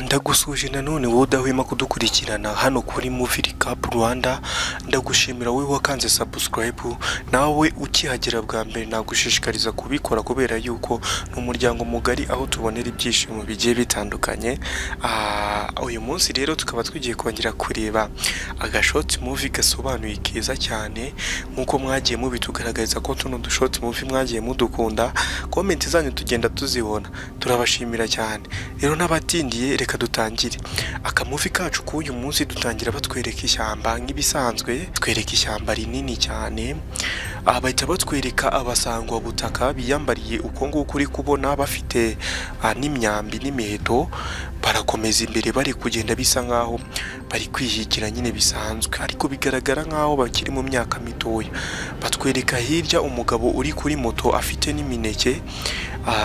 Ndagusuje nanone wowe udahwema kudukurikirana hano kuri Movie Recap Rwanda. Ndagushimira wowe wakanze subscribe, nawe ukihagera bwa mbere nagushishikariza kubikora kubera yuko n'umuryango mugari aho tubonera ibyishimo bigiye bitandukanye. Uyu munsi rero tukaba twigiye kongera kureba agashort movie gasobanuye keza cyane nkuko mwagiye mubitugaragariza ko tuno dushort movie mwagiye mudukunda, comment zanyu tugenda tuzibona, turabashimira cyane. Rero n'abatindiye reka dutangire akamuvi kacu k'uyu munsi. Dutangira batwereka ishyamba nk'ibisanzwe, twereka ishyamba rinini cyane, bahita batwereka abasangwa butaka biyambariye uko nguko uri kubona bafite n'imyambi n'imiheto. Barakomeza imbere bari kugenda bisa nkaho bari kwihigira nyine bisanzwe, ariko bigaragara nkaho bakiri mu myaka mitoya. Batwereka hirya umugabo uri kuri moto afite n'imineke,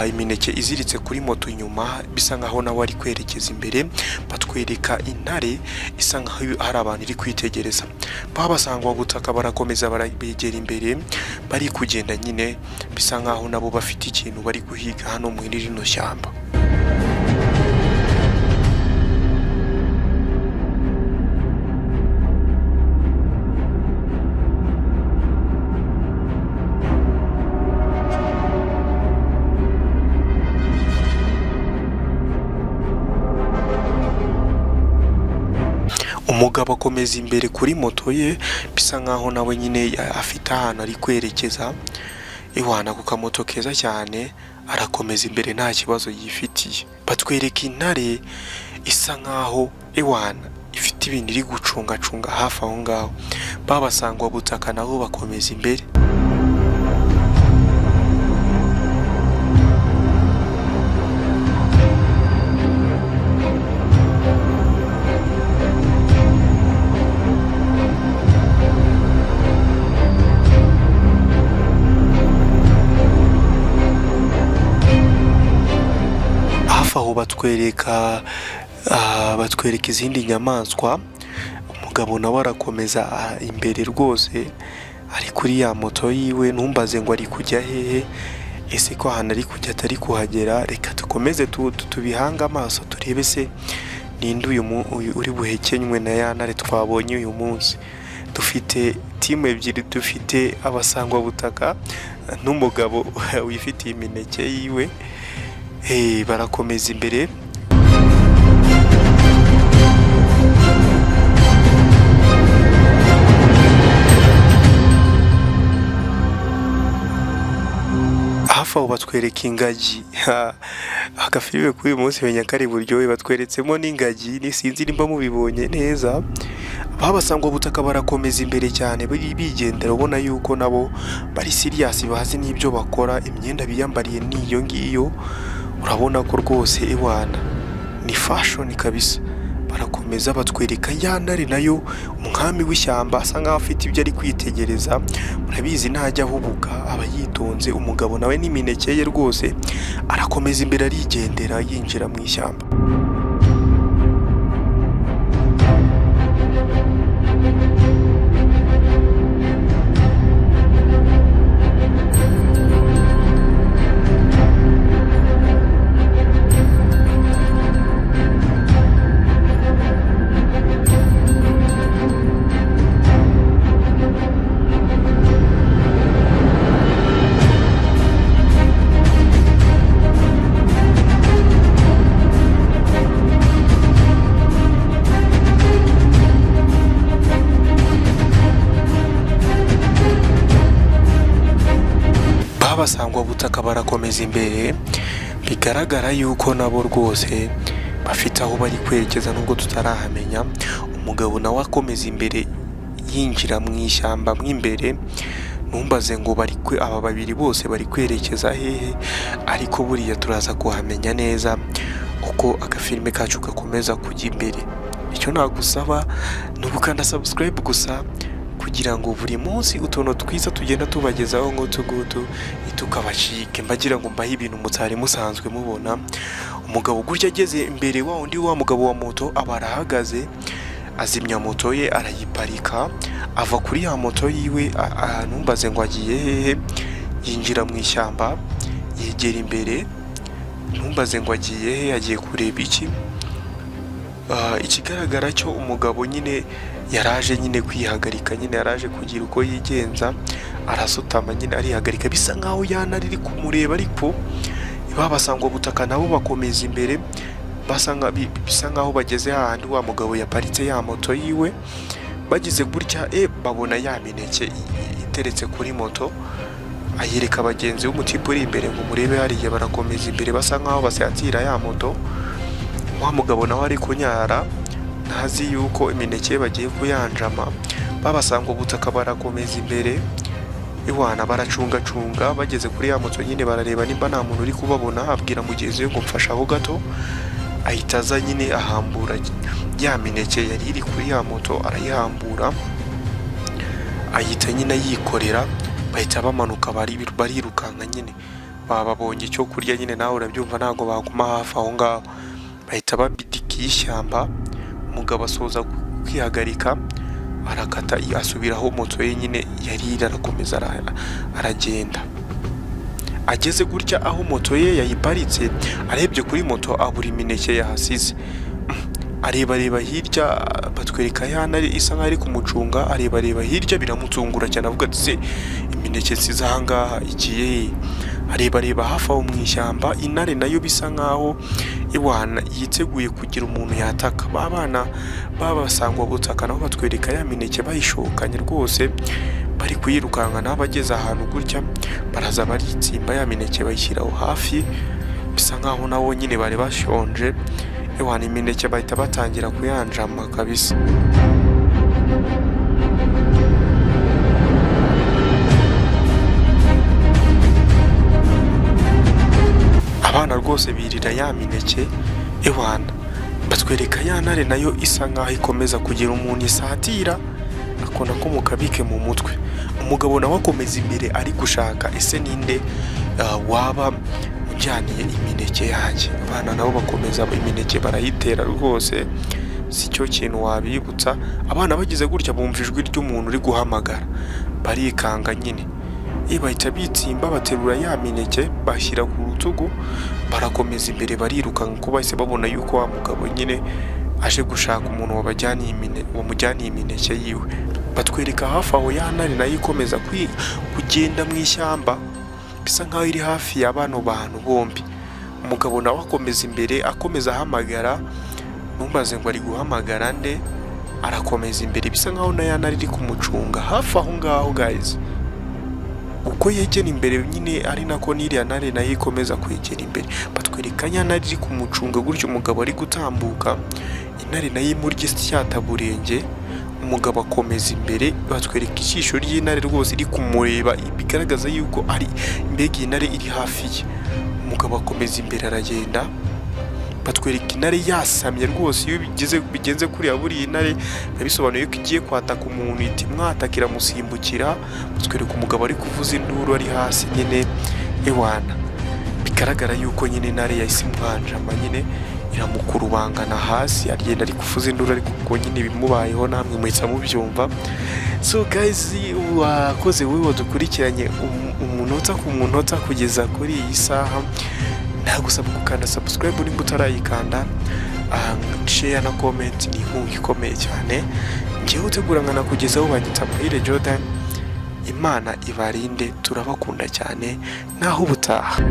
imineke iziritse kuri moto inyuma bisa nkaho nawe ari kwerekeza imbere. Batwereka intare isa nkaho hari abantu iri kwitegereza. Babasangwa butaka barakomeza barabegera imbere bari kugenda nyine bisa nkaho nabo bafite ikintu bari guhiga hano muri rino shyamba. Umugabo akomeza imbere kuri moto ye bisa nkaho nawe nyine afite ahantu ari kwerekeza. Iwana ku kamoto keza cyane arakomeza imbere nta kibazo yifitiye. Batwereka intare isa nkaho iwana ifite ibintu iri gucungacunga hafi aho ngaho. Babasangwa butaka nabo bakomeza imbere. Aho batwereka izindi nyamaswa. Umugabo nawe arakomeza imbere rwose ari kuri ya moto yiwe. Ntumbaze ngo ari kujya hehe, ese ko ahantu ari kujya atari kuhagera. Reka dukomeze tubihange amaso turebe se ninde uyu uri buhekenywe na ya ntare twabonye uyu munsi. Dufite timu ebyiri, dufite abasangwa butaka n'umugabo wifitiye imineke yiwe. Barakomeza imbere. Hafi aho batwereka ingagi. Agafilime k'uyu munsi menya ko ari buryohe, batweretsemo n'ingagi. Sinzi nimba mubibonye neza. Babasangwa butaka barakomeza imbere cyane bigendera, ubona yuko nabo bari serious, bazi n'ibyo bakora. Imyenda biyambariye n'iyo ngiyo, urabona ko rwose iwana ni fashion kabisa. Barakomeza batwereka ya ntare nayo umwami w'ishyamba asa nkaho afite ibyo ari kwitegereza. Murabizi ntajya ahubuka aba yitonze. Umugabo nawe n'imineke ye rwose arakomeza imbere arigendera yinjira mu ishyamba. Abasangwa butaka barakomeza imbere, bigaragara yuko nabo rwose bafite aho bari kwerekeza nubwo tutarahamenya. Umugabo nawe akomeza imbere yinjira mu ishyamba mw'imbere. Numbaze ngo aba babiri bose bari kwerekeza hehe, ariko buriya turaza kuhamenya neza uko agafilime kacu gakomeza kujya imbere. Icyo nagusaba ni ugukanda subscribe gusa kugira ngo buri munsi utuntu twiza tugenda tubagezaho nk'utugutu tukabashike. Mbagira ngo mbahe ibintu mutari musanzwe mubona. Umugabo gutya ageze imbere wa mugabo wa moto aba arahagaze, azimya moto ye arayiparika, ava kuri ya moto yiwe. Ntumbaze ngo agiye hehe, yinjira mu ishyamba yegera imbere. Ntumbaze ngo agiye hehe, agiye kureba iki. ikigaragara cyo umugabo nyine yaraje nyine kwihagarika, nyine yaraje kugira uko yigenza, arasutama nyine arihagarika, bisa nkaho yana riri kumureba, ariko babasangwa butaka nabo bakomeza imbere, bisa nkaho bageze hahandi wa mugabo yaparitse ya moto yiwe. Bagize gutya babona ya mineke iteretse kuri moto, ayereka abagenzi b'umutipe uri imbere ngo murebe hariya. Barakomeza imbere basa nkaho basatira ya moto. Wa mugabo nawe ari kunyara, ntazi yuko imineke bagiye kuyanjama. Babasanga ubutaka barakomeza imbere, iwana baracungacunga. Bageze kuri ya moto nyine barareba nimba nta muntu uri kubabona, abwira mugenzi we ngo mfashaho gato. Ahita aza nyine ahambura ya mineke yari iri kuri ya moto, arayihambura, ahita nyine yikorera. Bahita bamanuka, barirukanka nyine, babonye icyo kurya nyine. Nawe urabyumva ntago baguma hafi aho ngaho, bahita babidika ishyamba. Umugabo asoza kwihagarika, arakata asubiraho moto ye nyine yari arakomeza aragenda. Ageze gutya aho moto ye yayiparitse, arebye kuri moto abura imineke yahasize. Areba hirya, batwereka yana isa nkaho ari kumucunga. Areba hirya, biramutungura cyane, avuga ati se imineke nsize aha ngaha igiye. Areba hafi aho mu ishyamba, intare nayo bisa nkaho iwana yiteguye kugira umuntu yataka. Babana babasangwa butaka nabo batwereka ya mineke bayishokanye rwose, bari kuyirukanka. Nabo bageze ahantu gutya, baraza baritsimba ya mineke bayishyiraho hafi, bisa nkaho nabo nyine bari bashonje. Iwana imineke bahita batangira kuyanjama kabisa. Abana rwose birira ya mineke. Iwana batwereka ya ntare nayo isa nkaho ikomeza kugira umuntu isatira, akona ko mukabike mu mutwe. Umugabo nawe akomeza imbere ari gushaka ese ninde waba ujyaniye imineke yanjye. Abana nabo bakomeza imineke barayitera rwose, si cyo kintu wabibutsa. Abana bagize gutya bumva ijwi ry'umuntu uri guhamagara, barikanga nyine. Bahita bitsimba, baterura ya mineke bashyira ku rutugu, barakomeza imbere bariruka, kuko bahise babona yuko wa mugabo nyine aje gushaka umuntu wamujyaniye imineke yiwe. Batwereka hafi aho ya ntare nayo ikomeza kugenda mu ishyamba, bisa nkaho iri hafi ya bano bantu bombi. Umugabo nawe akomeza imbere, akomeza ahamagara. Numbaze ngo ari guhamagara nde, arakomeza imbere, bisa nkaho na ya ntare iri kumucunga hafi aho ngaho. Guys, uko yegera imbere nyine ari nako n'iriya ntare nayo ikomeza kwegera imbere. Batwereka ya ntare iri kumucunga gutyo, umugabo ari gutambuka, intare nayo imurya icyataburenge. Umugabo akomeza imbere, batwereka ijisho ry'intare rwose iri kumureba, bigaragaza yuko ari mbega intare iri hafi ye. Umugabo akomeza imbere aragenda, batwereka intare yasamye rwose. Iyo bigenze kuri buriya intare bisobanuye ko igiye kwataka umuntu, iti mwataka iramusimbukira. Batwereka umugabo ari kuvuza induru ari hasi nyine. Iwana bigaragara yuko nyine intare yahise imwanjama nyine, iramukurubangana hasi, agenda ari kuvuza induru, ariko kuko nyine bimubayeho namwe muhita mubyumva. So guys, wakoze wowe wadukurikiranye umunota ku munota kugeza kuri iyi saha. Ndagusaba gukanda subscribe nimba utarayikanda, share na comment, ni inkunga ikomeye cyane. Ngiye utegura nkana kugezaho banyita Muhire Jordan. Imana ibarinde, turabakunda cyane, naho ubutaha.